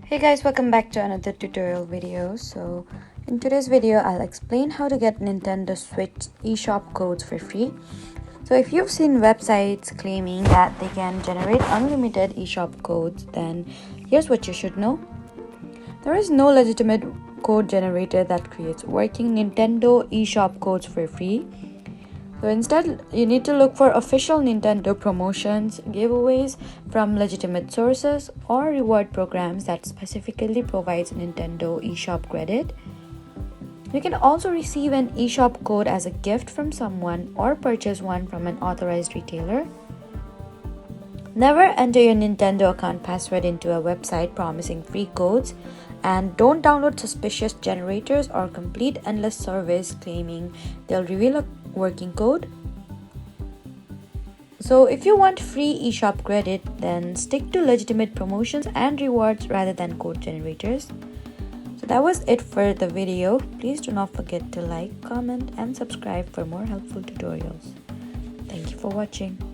Hey guys, welcome back to another tutorial video. So in today's video I'll explain how to get Nintendo Switch eShop codes for free. So if you've seen websites claiming that they can generate unlimited eShop codes, then here's what you should know. There is no legitimate code generator that creates working Nintendo eShop codes for free. So instead, you need to look for official Nintendo promotions, giveaways from legitimate sources, or reward programs that specifically provides Nintendo eShop credit. You can also receive an eShop code as a gift from someone or purchase one from an authorized retailer. Never enter your Nintendo account password into a website promising free codes, and don't download suspicious generators or complete endless surveys claiming they'll reveal a working code. So if you want free eShop credit, then stick to legitimate promotions and rewards rather than code generators. So that was it for the video. Please do not forget to like, comment, and subscribe for more helpful tutorials. Thank you for watching.